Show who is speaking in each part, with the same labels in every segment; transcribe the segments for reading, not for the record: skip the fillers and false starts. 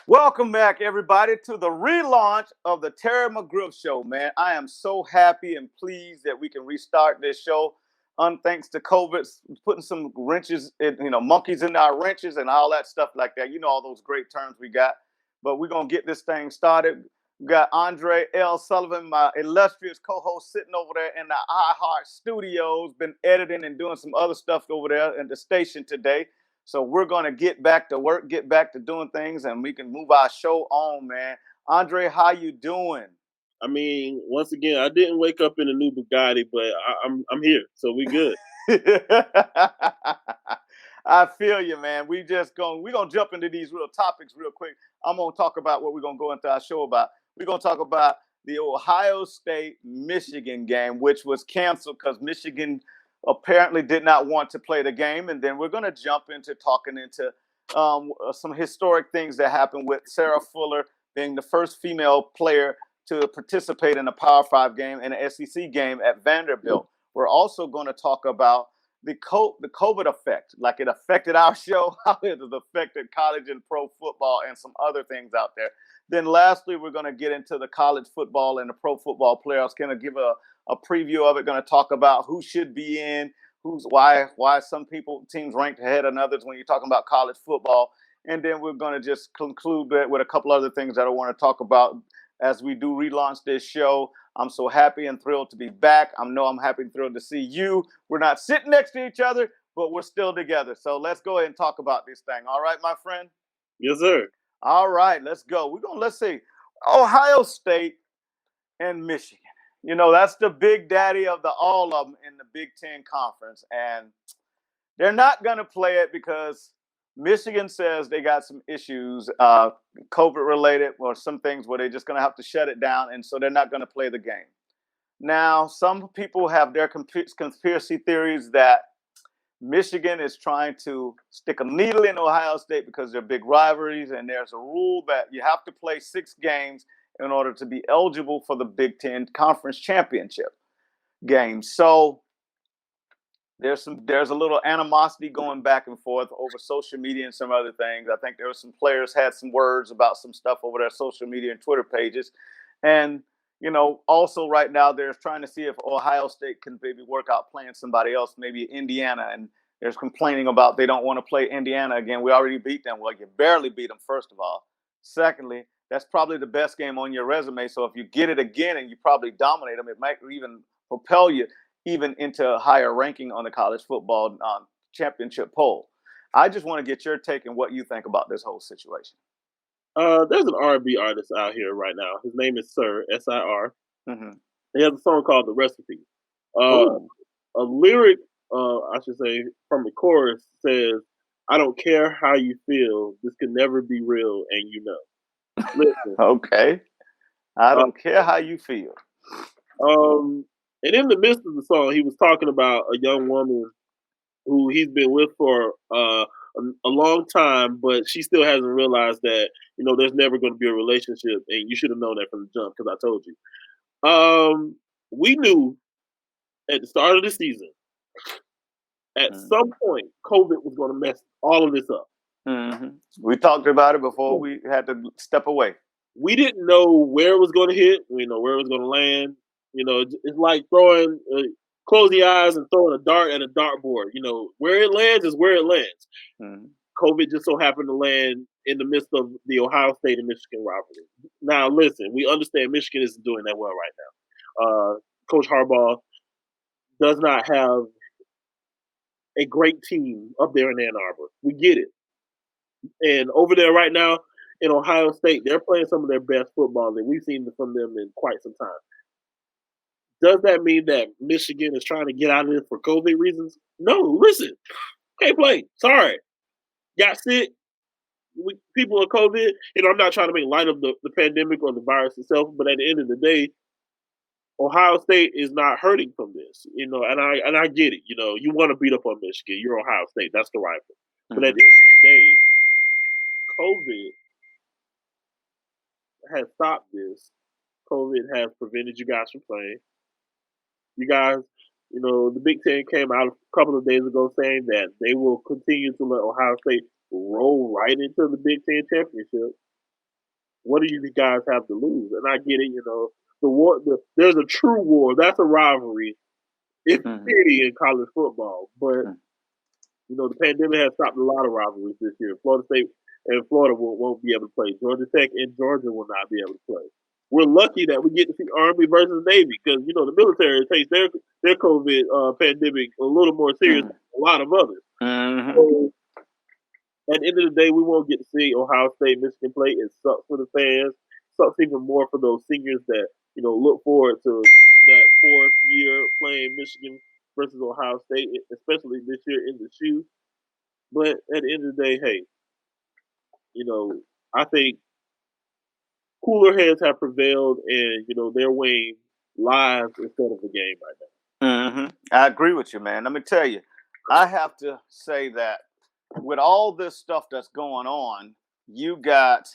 Speaker 1: Welcome back, everybody, to the relaunch of the Terry McGriff Show, man. I am so happy and pleased that we can restart this show. Thanks to COVID, putting some wrenches, monkeys in our wrenches and all that stuff like that. You know, all those great terms we got. But we're going to get this thing started. We got Andre L. Sullivan, my illustrious co-host, sitting over there in the iHeart studios, been editing and doing some other stuff over there at the station today. So we're going to get back to work, get back to doing things, and we can move our show on, man. Andre, how you doing?
Speaker 2: I mean, once again, I didn't wake up in a new Bugatti, but I'm here, so we good.
Speaker 1: I feel you, man. We're gonna jump into these real topics real quick. I'm gonna talk about what we're gonna go into our show about. We're gonna talk about the Ohio State-Michigan game, which was canceled because Michigan apparently did not want to play the game. And then we're going to jump into talking into some historic things that happened with Sarah Fuller being the first female player to participate in a Power 5 game and an SEC game at Vanderbilt. We're also going to talk about the COVID effect, like it affected our show, how it has affected college and pro football and some other things out there. Then lastly, we're going to get into the college football and the pro football playoffs, kind of give a preview of it, going to talk about who should be in, why some teams ranked ahead of others when you're talking about college football. And then we're going to just conclude with a couple other things that I want to talk about as we do relaunch this show. I'm so happy and thrilled to be back. I'm happy and thrilled to see you. We're not sitting next to each other, but we're still together. So let's go ahead and talk about this thing. All right, my friend?
Speaker 2: Yes, sir.
Speaker 1: All right, let's go. Let's see. Ohio State and Michigan. You know, that's the big daddy of all of them in the Big Ten Conference. And they're not going to play it because Michigan says they got some issues, COVID-related, or some things where they're just going to have to shut it down. And so they're not going to play the game. Now, some people have their conspiracy theories that Michigan is trying to stick a needle in Ohio State because they're big rivalries. And there's a rule that you have to play 6 games in order to be eligible for the Big Ten Conference Championship game. So there's a little animosity going back and forth over social media and some other things. I think there were some players had some words about some stuff over their social media and Twitter pages. And, you know, also right now they're trying to see if Ohio State can maybe work out playing somebody else, maybe Indiana. And there's complaining about they don't want to play Indiana again. We already beat them. Well, you barely beat them, first of all. Secondly, that's probably the best game on your resume. So if you get it again and you probably dominate them, it might even propel you even into a higher ranking on the college football championship poll. I just want to get your take and what you think about this whole situation.
Speaker 2: There's an R&B artist out here right now. His name is Sir, S-I-R.
Speaker 1: Mm-hmm.
Speaker 2: He has a song called The Recipe. A lyric, I should say, from the chorus says, "I don't care how you feel. This could never be real, and you know." Listen.
Speaker 1: Okay. I don't care how you feel.
Speaker 2: And in the midst of the song, he was talking about a young woman who he's been with for a long time, but she still hasn't realized that, you know, there's never going to be a relationship, and you should have known that from the jump because I told you. We knew at the start of the season, at some point, COVID was going to mess all of this up.
Speaker 1: Mm-hmm. We talked about it before we had to step away.
Speaker 2: We didn't know where it was going to hit. We didn't know where it was going to land. You know, it's like throwing, close your eyes and throwing a dart at a dartboard. You know, where it lands is where it lands. Mm-hmm. COVID just so happened to land in the midst of the Ohio State and Michigan rivalry. Now, listen, we understand Michigan isn't doing that well right now. Coach Harbaugh does not have a great team up there in Ann Arbor. We get it. And over there right now in Ohio State, they're playing some of their best football that we've seen from them in quite some time. Does that mean that Michigan is trying to get out of this for COVID reasons? No, listen. Can't play. Sorry. Got sick. People are COVID. You know, I'm not trying to make light of the pandemic or the virus itself, but at the end of the day, Ohio State is not hurting from this, and I get it. You want to beat up on Michigan. You're Ohio State. That's the rival. But at the end of the day, COVID has stopped this. COVID has prevented you guys from playing. You guys, the Big Ten came out a couple of days ago saying that they will continue to let Ohio State roll right into the Big Ten championship. What do you guys have to lose? And I get it, the war. There's a true war. That's a rivalry, if any, in college football. But the pandemic has stopped a lot of rivalries this year. Florida State and Florida won't be able to play. Georgia Tech and Georgia will not be able to play. We're lucky that we get to see Army versus Navy because the military takes their COVID pandemic a little more serious than a lot of others. So, at the end of the day, we won't get to see Ohio State, Michigan play. It sucks for the fans. It sucks even more for those seniors that look forward to that fourth year playing Michigan versus Ohio State, especially this year in the shoe. But at the end of the day, hey, I think cooler heads have prevailed, and they're weighing lives instead of the game right
Speaker 1: now. I agree with you, man. Let me tell you, I have to say that with all this stuff that's going on, you got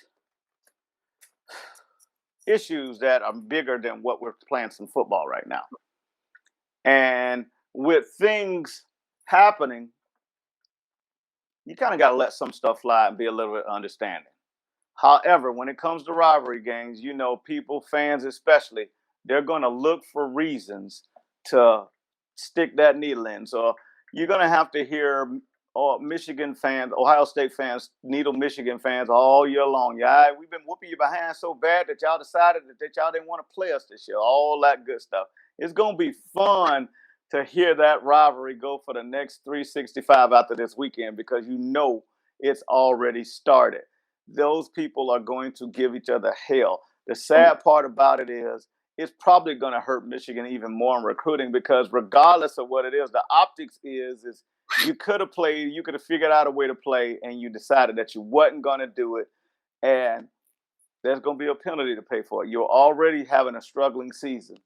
Speaker 1: issues that are bigger than what we're playing some football right now. And with things happening, you kind of got to let some stuff fly and be a little bit understanding. However, when it comes to rivalry games, people, fans especially, they're going to look for reasons to stick that needle in. So you're going to have to hear Michigan fans, Ohio State fans, needle Michigan fans all year long. Yeah, we've been whooping you behind so bad that y'all decided that y'all didn't want to play us this year. All that good stuff. It's going to be fun to hear that rivalry go for the next 365 after this weekend because it's already started. Those people are going to give each other hell. The sad part about it is it's probably going to hurt Michigan even more in recruiting because regardless of what it is, the optics is you could have played, you could have figured out a way to play, and you decided that you wasn't going to do it, and there's going to be a penalty to pay for it. You're already having a struggling season.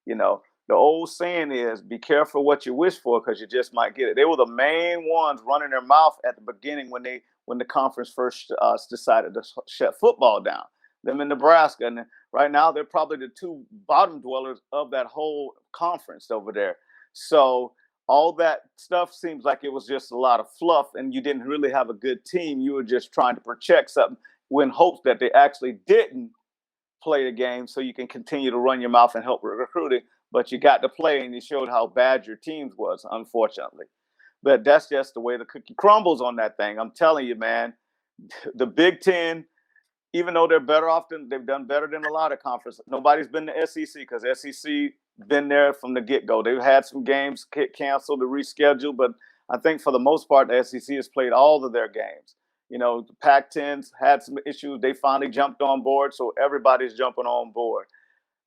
Speaker 1: The old saying is, be careful what you wish for because you just might get it. They were the main ones running their mouth at the beginning when the conference first decided to shut football down. Them in Nebraska. And right now, they're probably the two bottom dwellers of that whole conference over there. So all that stuff seems like it was just a lot of fluff and you didn't really have a good team. You were just trying to project something in hopes that they actually didn't play the game so you can continue to run your mouth and help with recruiting. But you got to play and you showed how bad your team was, unfortunately. But that's just the way the cookie crumbles on that thing. I'm telling you, man, the Big Ten, even though they've done better than a lot of conferences. Nobody's been to SEC because SEC been there from the get-go. They've had some games canceled or rescheduled, but I think for the most part, the SEC has played all of their games. The Pac-10's had some issues. They finally jumped on board, so everybody's jumping on board.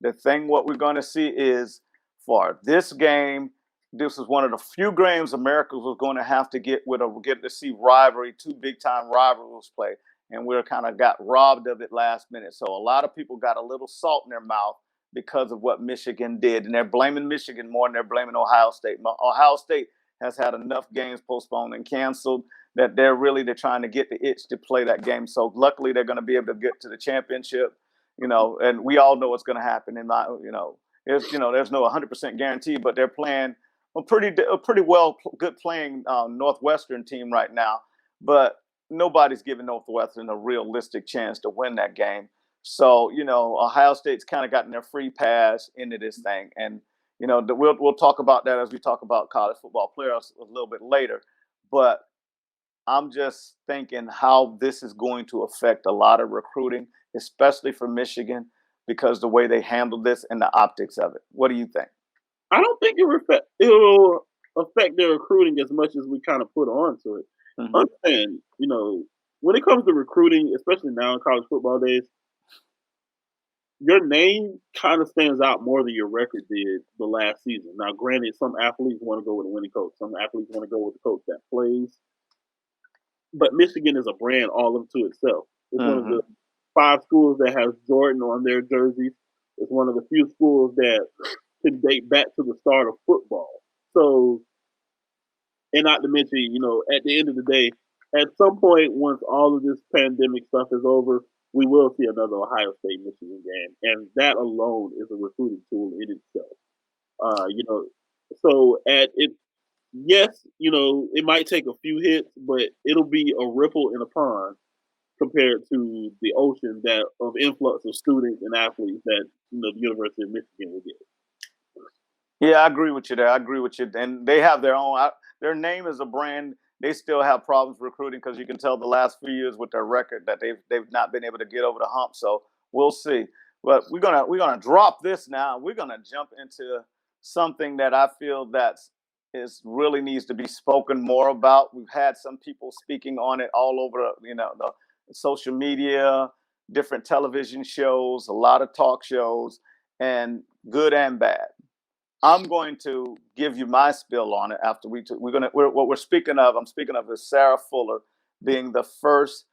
Speaker 1: The thing what we're going to see is for this game, this is one of the few games America was going to have to get to see rivalry, two big-time rivals play. And we kind of got robbed of it last minute. So a lot of people got a little salt in their mouth because of what Michigan did. And they're blaming Michigan more than they're blaming Ohio State. Ohio State has had enough games postponed and canceled that they're trying to get the itch to play that game. So luckily they're going to be able to get to the championship, and we all know what's going to happen. There's no 100% guarantee, but they're playing a pretty good playing Northwestern team right now. But nobody's giving Northwestern a realistic chance to win that game. So, Ohio State's kind of gotten their free pass into this thing. And, we'll talk about that as we talk about college football players a little bit later. But I'm just thinking how this is going to affect a lot of recruiting, especially for Michigan, because the way they handled this and the optics of it. What do you think?
Speaker 2: I don't think it will affect their recruiting as much as we kind of put onto it. Mm-hmm. Understand, when it comes to recruiting, especially now in college football days, your name kind of stands out more than your record did the last season. Now, granted, some athletes want to go with a winning coach. Some athletes want to go with a coach that plays. But Michigan is a brand all unto itself. It's one of the 5 schools that has Jordan on their jerseys. It's one of the few schools that can date back to the start of football. So, and not to mention, at the end of the day, at some point, once all of this pandemic stuff is over, we will see another Ohio State Michigan game, and that alone is a recruiting tool in itself. You know, so at it, yes, it might take a few hits, but it'll be a ripple in a pond compared to the ocean that of influx of students and athletes that the University of Michigan will get.
Speaker 1: Yeah, I agree with you there. I agree with you. And they have their own. Their name is a brand. They still have problems recruiting because you can tell the last few years with their record that they've not been able to get over the hump. So we'll see. But we're gonna drop this now. We're gonna jump into something that I feel that is really needs to be spoken more about. We've had some people speaking on it all over, the social media, different television shows, a lot of talk shows, and good and bad. I'm going to give you my spill on it after what we're speaking of. I'm speaking of is Sarah Fuller being the first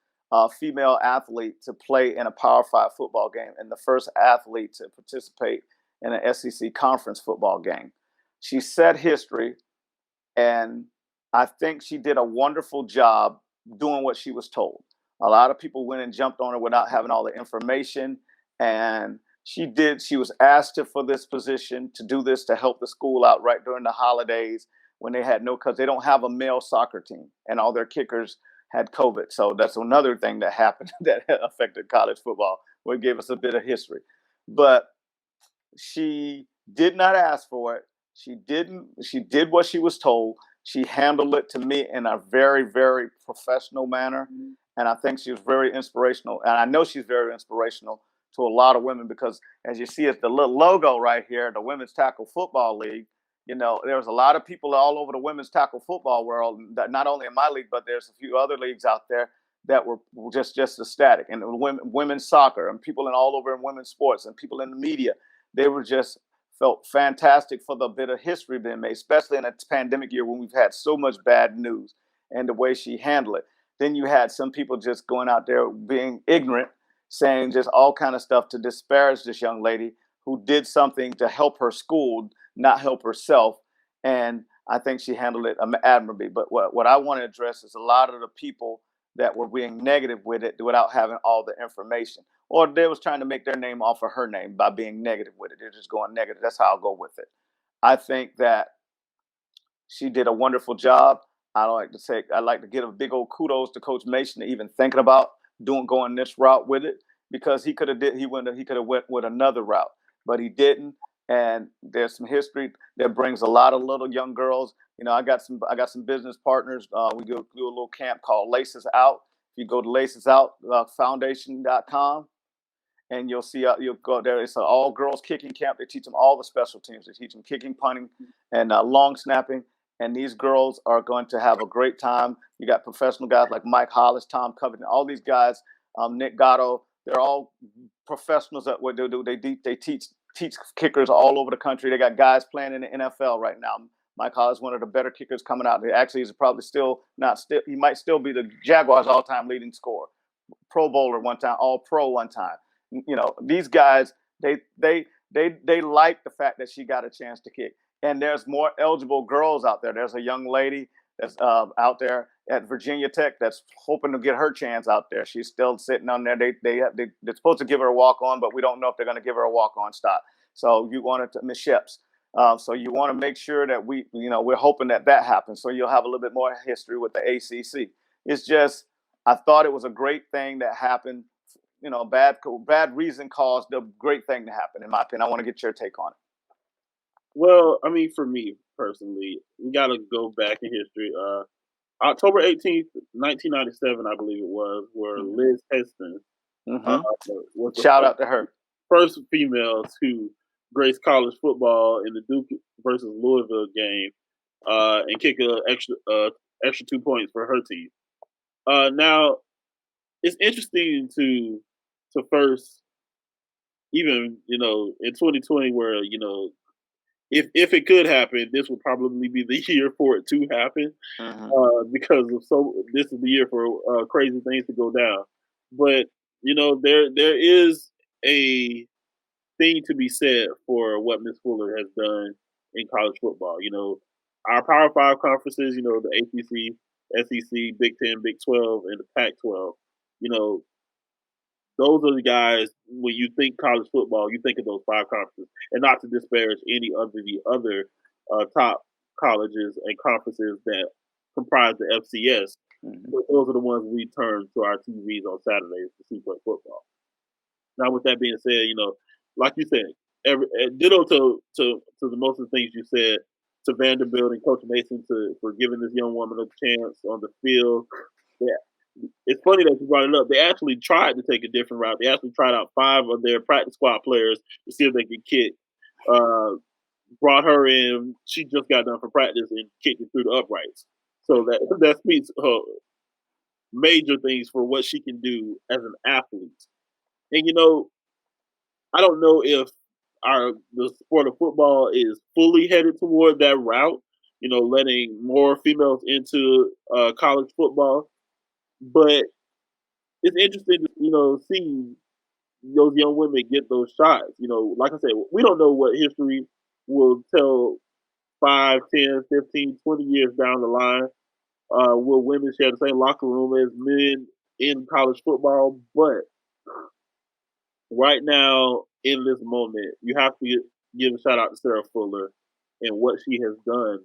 Speaker 1: female athlete to play in a Power Five football game and the first athlete to participate in an SEC conference football game. She set history, and I think she did a wonderful job doing what she was told. A lot of people went and jumped on her without having all the information, and she was asked for this position to do this to help the school out right during the holidays when they had because they don't have a male soccer team and all their kickers had COVID. So that's another thing that happened that affected college football, where it gave us a bit of history. But she did not ask for it. She did what she was told. She handled it to me in a very, very professional manner. And I think she was very inspirational. And I know she's very inspirational to a lot of women because, as you see, it's the little logo right here, the Women's Tackle Football League. There's a lot of people all over the women's tackle football world, that not only in my league, but there's a few other leagues out there that were just ecstatic. And women's soccer and people all over in women's sports and people in the media, they were just felt fantastic for the bit of history being made, especially in a pandemic year when we've had so much bad news, and the way she handled it. Then you had some people just going out there being ignorant, saying just all kind of stuff to disparage this young lady who did something to help her school, not help herself. And I think she handled it admirably. But what I want to address is a lot of the people that were being negative with it without having all the information, or they was trying to make their name off of her name by being negative with it. They're just going negative. That's how I'll go with it. I think that she did a wonderful job. I'd like to give a big old kudos to Coach Mason to even thinking about going this route with it, because he could have went with another route, but he didn't. And there's some history that brings a lot of little young girls. I got some business partners. We do a little camp called Laces Out. If you go to lacesoutfoundation.com, and you'll go there. It's an all girls kicking camp. They teach them all the special teams. They teach them kicking, punting, and long snapping. And these girls are going to have a great time. You got professional guys like Mike Hollis, Tom Covington, all these guys, Nick Gatto. They're all professionals at what they do. They teach kickers all over the country. They got guys playing in the NFL right now. Mike Hollis is one of the better kickers coming out. He's probably he might still be the Jaguars' all-time leading scorer. Pro Bowler one time, All Pro one time. These guys, they like the fact that she got a chance to kick. And there's more eligible girls out there. There's a young lady that's out there at Virginia Tech that's hoping to get her chance out there. She's still sitting on there. They're supposed to give her a walk-on, but we don't know if they're going to give her a walk-on spot. So you want to Miss Sheps. So you want to make sure that we're hoping that happens. So you'll have a little bit more history with the ACC. It's just, I thought it was a great thing that happened. Bad reason caused the great thing to happen, in my opinion. I want to get your take on it.
Speaker 2: Well, I mean, for me personally, we got to go back in history. October 18th, 1997, I believe it was, where Liz Heston was
Speaker 1: shout out to her,
Speaker 2: first female to grace college football in the Duke versus Louisville game, and kick an extra 2 points for her team. Now, it's interesting to first, even in 2020, where if it could happen, this would probably be the year for it to happen, because this is the year for crazy things to go down. But there is a thing to be said for what Miss Fuller has done in college football. Our Power Five conferences, the ACC, SEC, Big Ten, Big 12, and the Pac-12. Those are the guys. When you think college football, you think of those five conferences, and not to disparage any of the other top colleges and conferences that comprise the FCS.
Speaker 1: Mm-hmm.
Speaker 2: But those are the ones we turn to our TVs on Saturdays to see play football. Now, with that being said, like you said, ditto to the most of the things you said to Vanderbilt and Coach Mason for giving this young woman a chance on the field. Yeah. It's funny that you brought it up. They actually tried to take a different route. They actually tried out 5 of their practice squad players to see if they could kick. Brought her in. She just got done for practice and kicked it through the uprights. So that speaks major things for what she can do as an athlete. And I don't know if the sport of football is fully headed toward that route. Letting more females into college football, but it's interesting to see those young women get those shots. Like I said, we don't know what history will tell 5, 10, 15, 20 years down the line. Will women share the same locker room as men in college football? But right now, in this moment, you have to give a shout out to Sarah Fuller and what she has done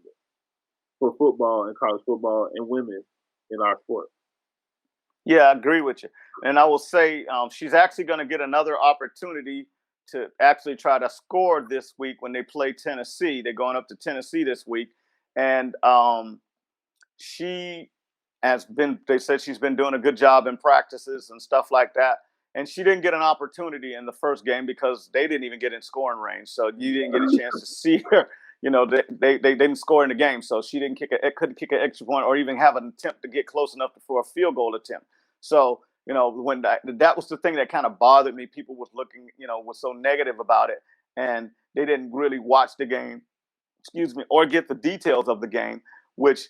Speaker 2: for football and college football and women in our sport.
Speaker 1: Yeah, I agree with you. And I will say she's actually going to get another opportunity to actually try to score this week when they play Tennessee. They're going up to Tennessee this week. And she they said she's been doing a good job in practices and stuff like that. And she didn't get an opportunity in the first game because they didn't even get in scoring range. So you didn't get a chance to see her. They didn't score in the game. So she couldn't kick an extra point or even have an attempt to get close enough for a field goal attempt. So, when that was the thing that kind of bothered me. People was looking, was so negative about it. And they didn't really watch the game, or get the details of the game, which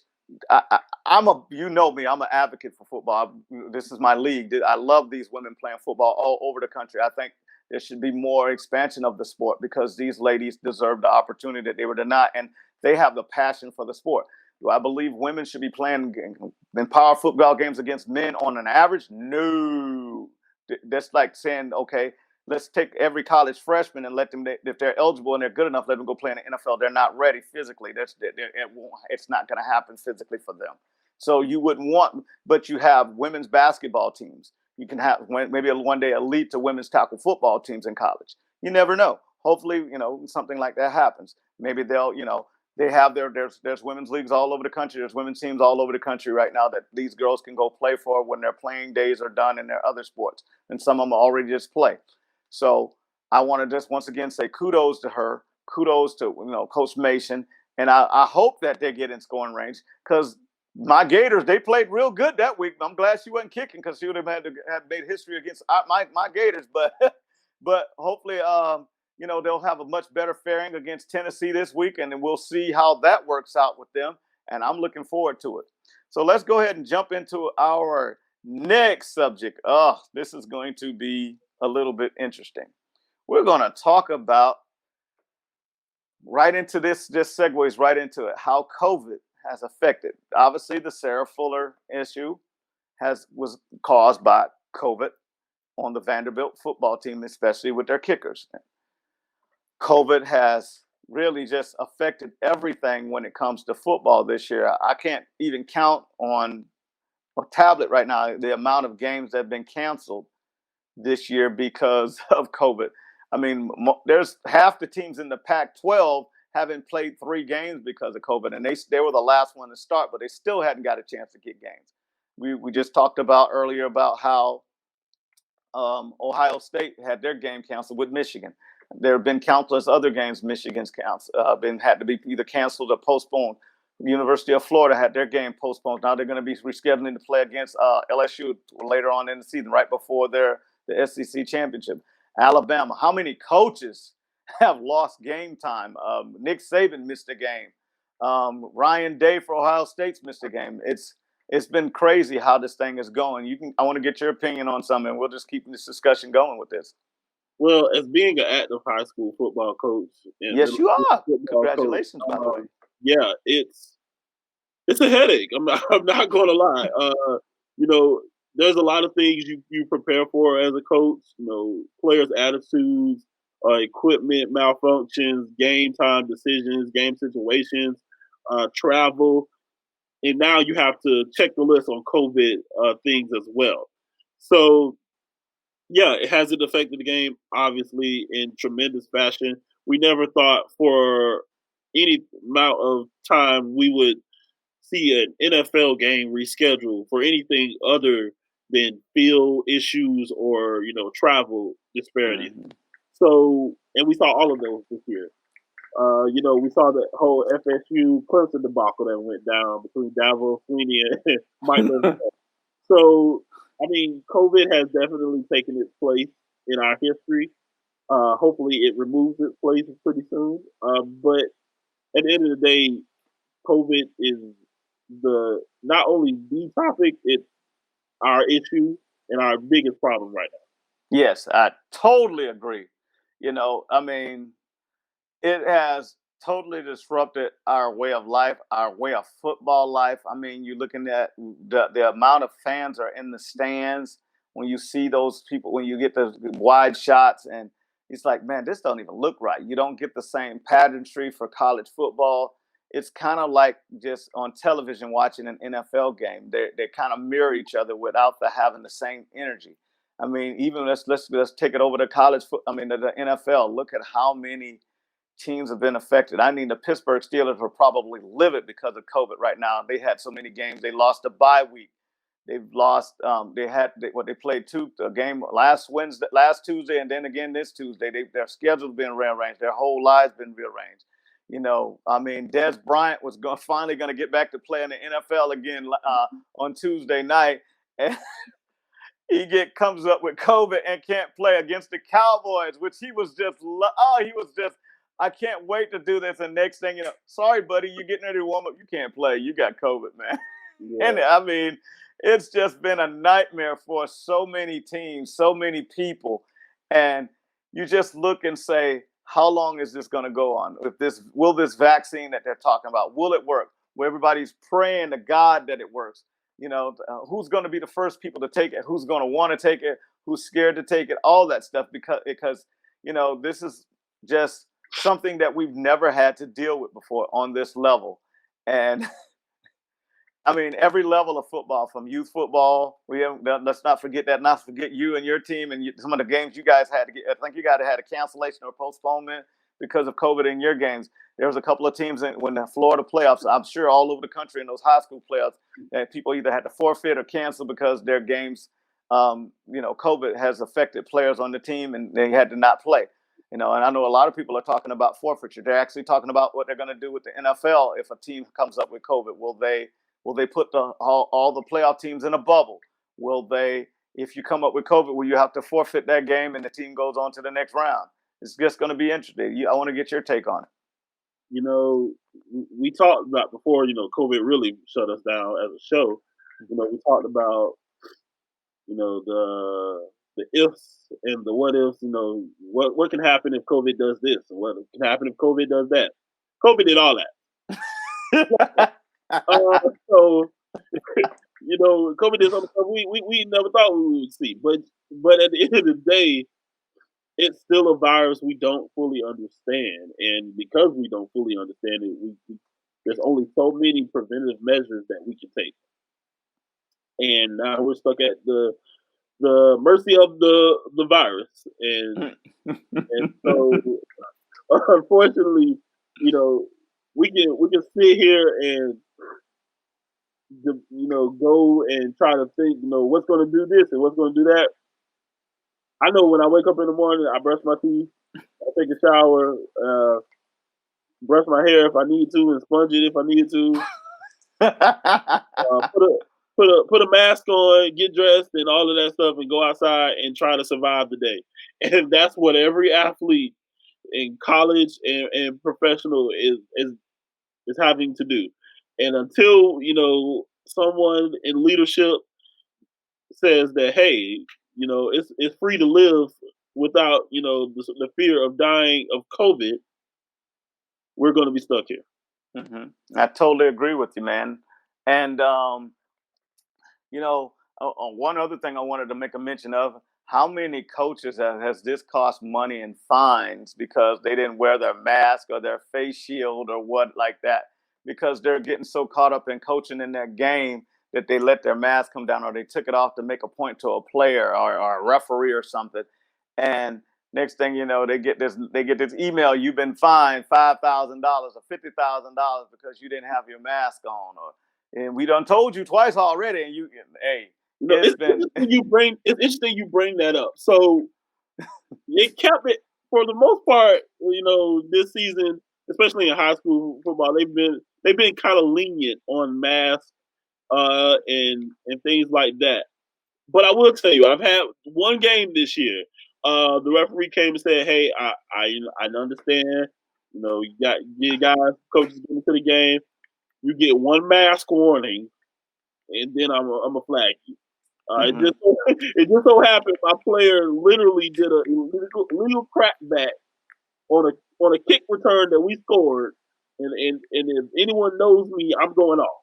Speaker 1: I'm me, I'm an advocate for football. This is my league. I love these women playing football all over the country. I think there should be more expansion of the sport because these ladies deserve the opportunity that they were denied, and they have the passion for the sport. Do I believe women should be playing in power football games against men on an average? No. That's like saying, okay, let's take every college freshman and let them, if they're eligible and they're good enough, let them go play in the NFL. They're not ready physically. It's not going to happen physically for them. So you wouldn't want, but you have women's basketball teams. You can have maybe one day elite to women's tackle football teams in college. You never know. Hopefully, something like that happens. Maybe they'll, they have there's women's leagues all over the country. There's women's teams all over the country right now that these girls can go play for when their playing days are done in their other sports. And some of them already just play. So I want to just once again say kudos to her, kudos to Coach Mason, and I hope that they get in scoring range because my Gators, they played real good that week. I'm glad she wasn't kicking because she would have had to have made history against my Gators. But hopefully they'll have a much better faring against Tennessee this week, and then we'll see how that works out with them. And I'm looking forward to it. So let's go ahead and jump into our next subject. This is going to be a little bit interesting. We're going to talk about right into this segues right into it, how COVID has affected. Obviously, the Sarah Fuller issue was caused by COVID on the Vanderbilt football team, especially with their kickers. COVID has really just affected everything when it comes to football this year. I can't even count on a tablet right now the amount of games that have been canceled this year because of COVID. I mean, there's half the teams in the Pac-12 haven't played 3 games because of COVID, and they were the last one to start, but they still hadn't got a chance to get games. We just talked about earlier about how Ohio State had their game canceled with Michigan. There have been countless other games Michigan's had to be either canceled or postponed. The University of Florida had their game postponed. Now they're going to be rescheduling to play against LSU later on in the season, right before the SEC championship. Alabama, how many coaches have lost game time? Nick Saban missed a game. Ryan Day for Ohio State's missed a game. It's been crazy how this thing is going. I want to get your opinion on something, and we'll just keep this discussion going with this.
Speaker 2: Well, as being an active high school football coach and
Speaker 1: Yes,
Speaker 2: middle
Speaker 1: you
Speaker 2: school
Speaker 1: are.
Speaker 2: football coach,
Speaker 1: Congratulations, by the way.
Speaker 2: yeah, it's a headache. I'm not going to lie. You know, there's a lot of things you prepare for as a coach. You know, players' attitudes, equipment malfunctions, game time decisions, game situations, travel, and now you have to check the list on COVID things as well. So yeah, it hasn't affected the game obviously in tremendous fashion. We never thought for any amount of time we would see an NFL game rescheduled for anything other than field issues or travel disparities.
Speaker 1: Mhm.
Speaker 2: So, and we saw all of those this year. We saw the whole FSU Clemson debacle that went down between Davos Sweeney and Mike Levinson. So, I mean, COVID has definitely taken its place in our history. Hopefully, it removes its place pretty soon. But at the end of the day, COVID is the not only the topic, it's our issue and our biggest problem right
Speaker 1: Yes, I totally agree. I mean, it has totally disrupted our way of life, our way of football life. I mean, you're looking at the amount of fans are in the stands when you see those people, when you get the wide shots, and it's like, man, this don't even look right. You don't get the same pageantry for college football. It's kind of like just on television watching an NFL game. They kind of mirror each other without having the same energy. I mean, even let's take it over to college foot. I mean, the NFL. Look at how many teams have been affected. I mean, the Pittsburgh Steelers are probably livid because of COVID right now. They had so many games. They lost a bye week. They've lost. They played a game last Tuesday, and then again this Tuesday. Their schedule's been rearranged. Their whole lives been rearranged. I mean, Des Bryant was finally going to get back to play in the NFL again on Tuesday night, and comes up with COVID and can't play against the Cowboys, which he was just. I can't wait to do this. And next thing you know, sorry, buddy, you're getting ready to warm up. You can't play. You got COVID, man.
Speaker 2: now.
Speaker 1: And I mean, it's just been a nightmare for so many teams, so many people. And you just look and say, how long is this going to go on? Will this vaccine that they're talking about, will it work? Where everybody's praying to God that it works. Who's going to be the first people to take it? Who's going to want to take it? Who's scared to take it? All that stuff because this is just something that we've never had to deal with before on this level. And I mean, every level of football, from youth football, let's not forget you and your team and some of the games you guys had to get. I think you guys had a cancellation or postponement because of COVID in your games. There was a couple of teams when the Florida playoffs, I'm sure all over the country in those high school playoffs, that people either had to forfeit or cancel because their games, COVID has affected players on the team and they had to not play. And I know a lot of people are talking about forfeiture. They're actually talking about what they're going to do with the NFL if a team comes up with COVID. Will they put all the playoff teams in a bubble? Will they, if you come up with COVID, will you have to forfeit that game and the team goes on to the next round? It's just going to be interesting. I want to get your take on it.
Speaker 2: We talked about before, COVID really shut us down as a show. We talked about, the ifs and the what ifs, what can happen if COVID does this and what can happen if COVID does that. COVID did all that. So, COVID did something we never thought we would see. But at the end of the day, it's still a virus we don't fully understand, and because we don't fully understand it, there's only so many preventative measures that we can take, and now we're stuck at the mercy of the virus, and so unfortunately, we can sit here and go and try to think, what's going to do this and what's going to do that. I know when I wake up in the morning, I brush my teeth, I take a shower, brush my hair if I need to, and sponge it if I need to. Put a mask on, get dressed, and all of that stuff, and go outside and try to survive the day. And that's what every athlete in college and professional is having to do. And until someone in leadership says that, hey, it's free to live without the fear of dying of COVID, we're going to be stuck here.
Speaker 1: I totally agree with you, man. And one other thing I wanted to make a mention of: how many coaches has this cost money in fines because they didn't wear their mask or their face shield or what like that, because they're getting so caught up in coaching in their game that they let their mask come down, or they took it off to make a point to a player or a referee or something. And next thing you know, they get this email: you've been fined $5,000 or $50,000 because you didn't have your mask on, and we done told you twice already. And hey,
Speaker 2: it's interesting you bring that up. So they kept it for the most part. This season, especially in high school football, they've been kind of lenient on masks and things like that. But I will tell you, I've had one game this year. The referee came and said, "Hey, I understand. You guys, coaches get into the game. You get one mask warning, and then I'm a flag you." It just so happened my player literally did a illegal crackback on a kick return that we scored, and if anyone knows me, I'm going off.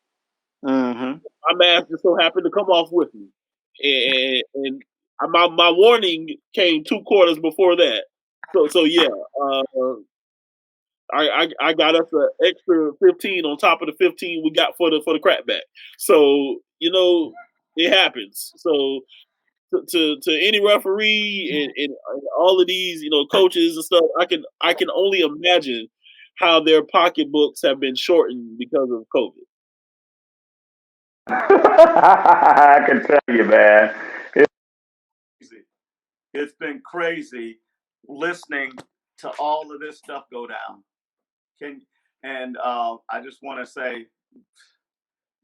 Speaker 2: My mask just so happened to come off with me, and my warning came 2 quarters before that. So yeah, I got us an extra 15 on top of the 15 we got for the crackback. So it happens. So to any referee and all of these coaches and stuff, I can only imagine how their pocketbooks have been shortened because of COVID.
Speaker 1: I can tell you, man. It's been crazy listening to all of this stuff go down. I just want to say,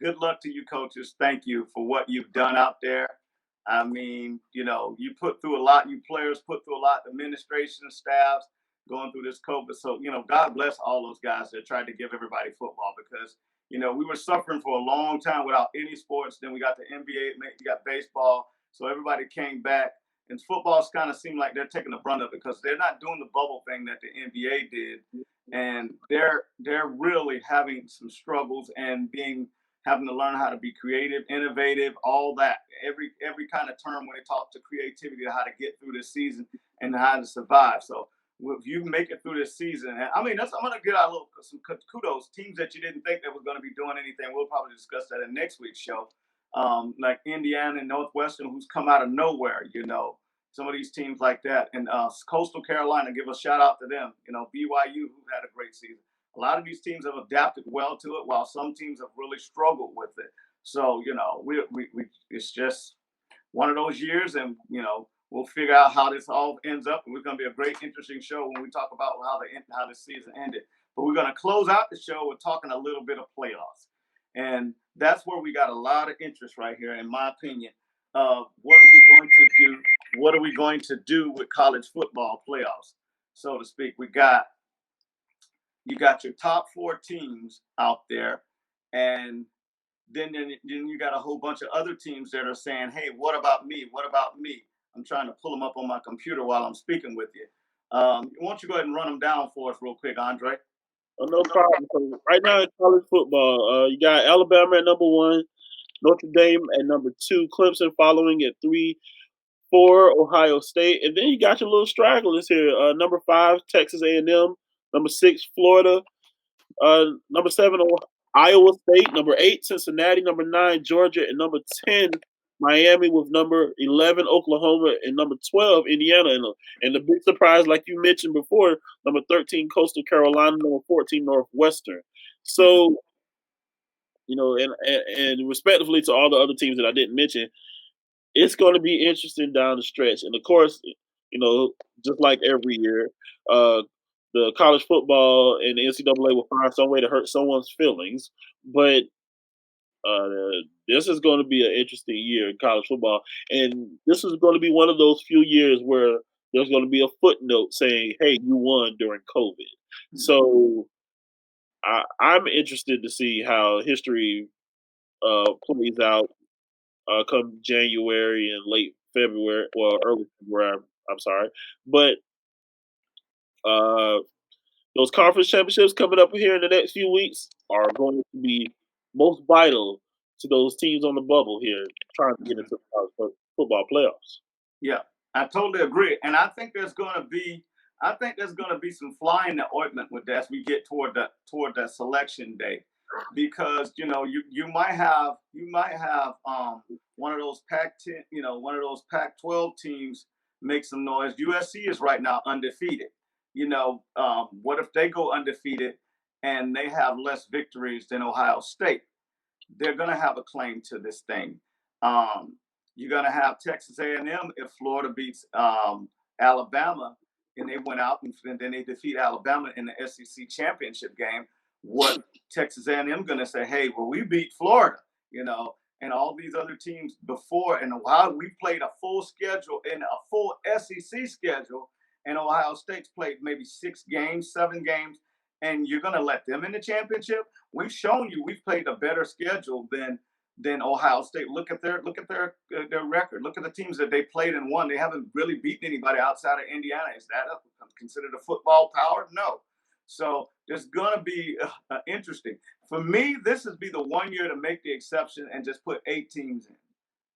Speaker 1: good luck to you, coaches. Thank you for what you've done out there. I mean, you put through a lot. You players put through a lot. The administration, staffs going through this COVID. So, God bless all those guys that tried to give everybody football, because we were suffering for a long time without any sports. Then we got the NBA, we got baseball. So everybody came back. And football's kind of seemed like they're taking the brunt of it because they're not doing the bubble thing that the NBA did. And they're really having some struggles and having to learn how to be creative, innovative, all that. Every kind of term when they talk to creativity, how to get through this season and how to survive. So if you make it through this season, and I'm going to get out some kudos. Teams that you didn't think that was going to be doing anything, we'll probably discuss that in next week's show. Like Indiana and Northwestern, who's come out of nowhere, some of these teams like that. And Coastal Carolina, give a shout out to them. BYU, who had a great season. A lot of these teams have adapted well to it, while some teams have really struggled with it. So, we it's just one of those years, and, we'll figure out how this all ends up. And it's going to be a great, interesting show when we talk about how the season ended. But we're going to close out the show with talking a little bit of playoffs. And that's where we got a lot of interest right here, in my opinion. What are we going to do with college football playoffs, so to speak? You got your top 4 teams out there, and then you got a whole bunch of other teams that are saying, "Hey, what about me? What about me?" I'm trying to pull them up on my computer while I'm speaking with you. Why don't you go ahead and run them down for us real quick, Andre?
Speaker 2: Oh, no problem. So right now in college football, you got Alabama at number 1, Notre Dame at number 2, Clemson following at 3, 4, Ohio State, and then you got your little stragglers here. Number 5, Texas A&M. Number 6, Florida. Number 7, Iowa State. Number 8, Cincinnati. Number 9, Georgia, and number 10, Miami, with number 11, Oklahoma, and number 12, Indiana. And the big surprise, like you mentioned before, number 13, Coastal Carolina. Number 14, Northwestern. So, and respectively to all the other teams that I didn't mention, it's going to be interesting down the stretch. And of course, just like every year, the college football and the NCAA will find some way to hurt someone's feelings. But this is going to be an interesting year in college football. And this is going to be one of those few years where there's going to be a footnote saying, "Hey, you won during COVID." Mm-hmm. So I'm interested to see how history plays out come January and late February, well, early February, I'm sorry, but those conference championships coming up here in the next few weeks are going to be most vital to those teams on the bubble here trying to get into the college football playoffs.
Speaker 1: Yeah, I totally agree, and I think there's going to be some fly in the ointment with that as we get toward that selection day, because you might have one of those Pac-10, one of those Pac-12 teams make some noise. USC is right now undefeated. What if they go undefeated and they have less victories than Ohio State? They're going to have a claim to this thing. You're going to have Texas A&M if Florida beats Alabama, and they went out and then they defeat Alabama in the SEC championship game. What Texas A&M going to say? Hey, well, we beat Florida, and all these other teams before, and while we played a full schedule and a full SEC schedule, and Ohio State's played maybe 6 games, 7 games, and you're going to let them in the championship? We've shown you we've played a better schedule than Ohio State. Look at their record. Look at the teams that they played and won. They haven't really beaten anybody outside of Indiana. Is that considered a football power? No. So there's going to be interesting. For me, this would be the one year to make the exception and just put 8 teams in.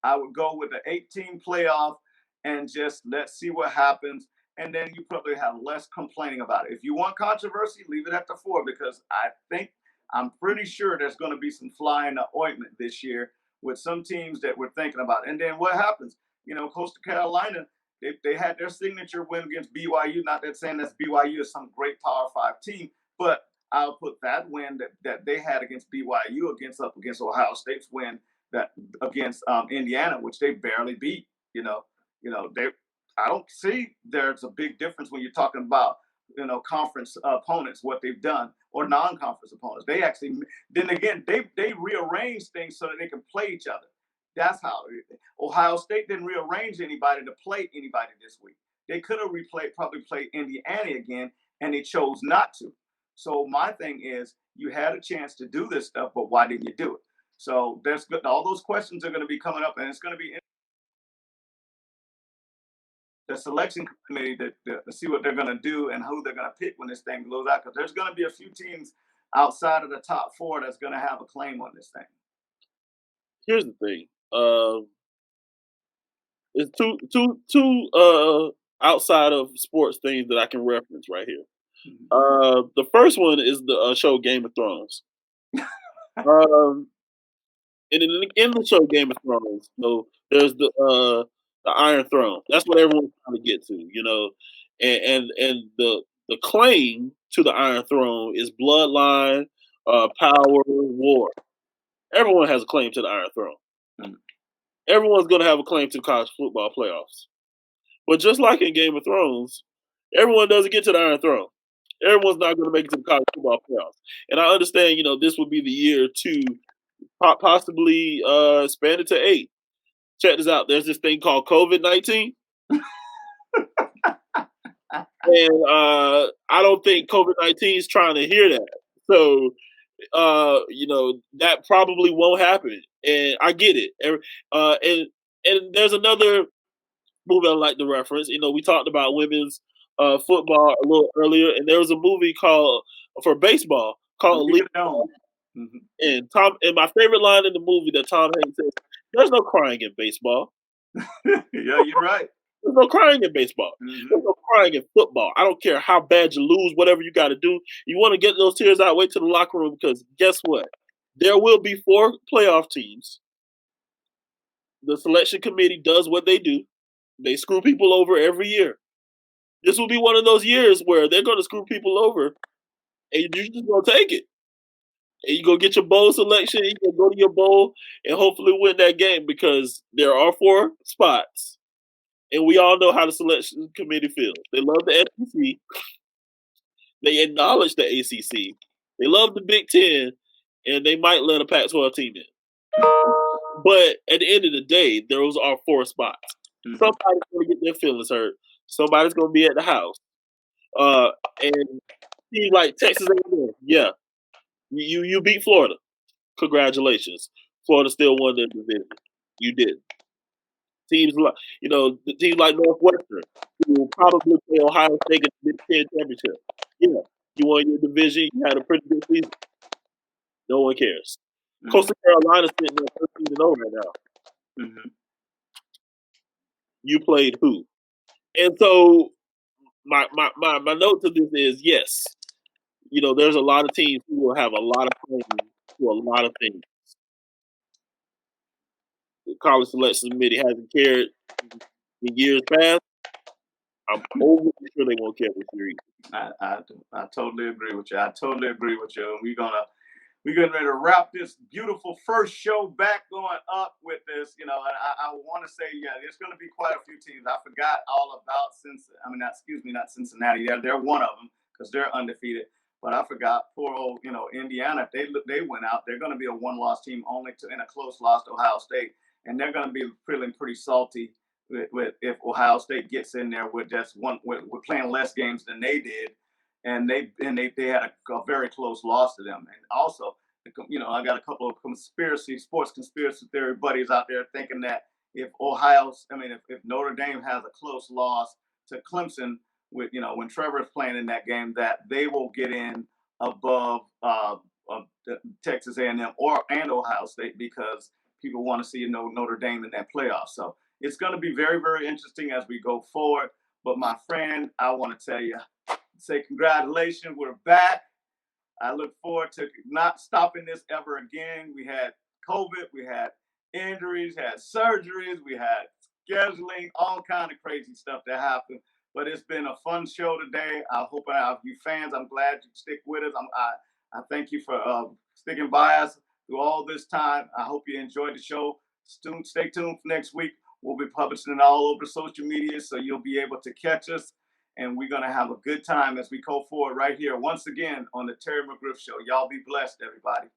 Speaker 1: I would go with the 8-team playoff and just let's see what happens. And then you probably have less complaining about it. If you want controversy, leave it at the 4, because I'm pretty sure there's going to be some fly in the ointment this year with some teams that we're thinking about. And then what happens? Coastal Carolina, they had their signature win against BYU. Not that saying that BYU is some great Power 5 team, but I'll put that win that they had against BYU up against Ohio State's win that against Indiana, which they barely beat. I don't see there's a big difference when you're talking about conference opponents, what they've done, or non-conference opponents. They actually, then again, they rearrange things so that they can play each other. That's how Ohio State didn't rearrange anybody to play anybody this week. They could have probably played Indiana again, and they chose not to. So my thing is, you had a chance to do this stuff, but why didn't you do it? So there's all those questions are going to be coming up, and it's going to be the selection committee to see what they're going to do and who they're going to pick when this thing blows out. Because there's going to be a few teams outside of the top 4 that's going to have a claim on this thing.
Speaker 2: Here's the thing. It's two outside of sports things that I can reference right here. Mm-hmm. The first one is the show Game of Thrones. And in the show Game of Thrones, there's the Iron Throne. That's what everyone's trying to get to, and the claim to the Iron Throne is bloodline, power, war. Everyone has a claim to the Iron Throne. Mm-hmm. Everyone's going to have a claim to college football playoffs. But just like in Game of Thrones, everyone doesn't get to the Iron Throne. Everyone's not going to make it to the college football playoffs. And I understand, this would be the year to possibly expand it to 8. Check this out. There's this thing called COVID-19. And I don't think COVID-19 is trying to hear that. So, that probably won't happen. And I get it. And there's another movie I like to reference. We talked about women's football a little earlier, and there was a movie for baseball called League of Mm-hmm. And my favorite line in the movie that Tom Hanks says, "There's no crying in baseball."
Speaker 1: Yeah, you're right.
Speaker 2: There's no crying in baseball. Mm-hmm. There's no crying in football. I don't care how bad you lose, whatever you got to do. You want to get those tears out, wait to the locker room, because guess what? There will be 4 playoff teams. The selection committee does what they do. They screw people over every year. This will be one of those years where they're going to screw people over, and you're just going to take it. And you go get your bowl selection, you go to your bowl, and hopefully win that game, because there are 4 spots. And we all know how the selection committee feels. They love the SEC. They acknowledge the ACC. They love the Big Ten, and they might let a Pac-12 team in. But at the end of the day, those are 4 spots. Mm-hmm. Somebody's going to get their feelings hurt. Somebody's going to be at the house. And teams like Texas A&M, yeah, you beat Florida. Congratulations. Florida still won their division. You did. Teams like the teams like Northwestern, who will probably play Ohio State in the Big Ten championship. Yeah, you won your division. You had a pretty good season. No one cares. Mm-hmm. Coastal Carolina's sitting there 13-0 right now. Mm-hmm. You played who? And so my note to this is yes. There's a lot of teams who will have a lot of claims to a lot of things. The college selection committee hasn't cared in years past. I'm overly sure they won't care this year either.
Speaker 1: I totally agree with you. We're getting ready to wrap this beautiful first show back going up with this, and I want to say, there's going to be quite a few teams. I forgot all about not Cincinnati. They're one of them because they're undefeated. But I forgot poor old, Indiana. If they went out, they're going to be a one-loss team in a close loss to Ohio State, and they're going to be feeling pretty salty with if Ohio State gets in there with just with playing less games than they did. And they had a very close loss to them. And also, I got a couple of sports conspiracy theory buddies out there thinking that if Notre Dame has a close loss to Clemson, when Trevor's playing in that game, that they will get in above Texas A&M and Ohio State because people want to see Notre Dame in that playoff. So it's going to be very, very interesting as we go forward. But my friend, I want to tell you, say congratulations, we're back. I look forward to not stopping this ever again. We had COVID, we had injuries, had surgeries, we had scheduling, all kind of crazy stuff that happened. But it's been a fun show today. I hope you fans, I'm glad you stick with us. I thank you for sticking by us through all this time. I hope you enjoyed the show. Stay tuned for next week. We'll be publishing it all over social media, so you'll be able to catch us. And we're going to have a good time as we go forward right here, once again, on the Terry McGriff Show. Y'all be blessed, everybody.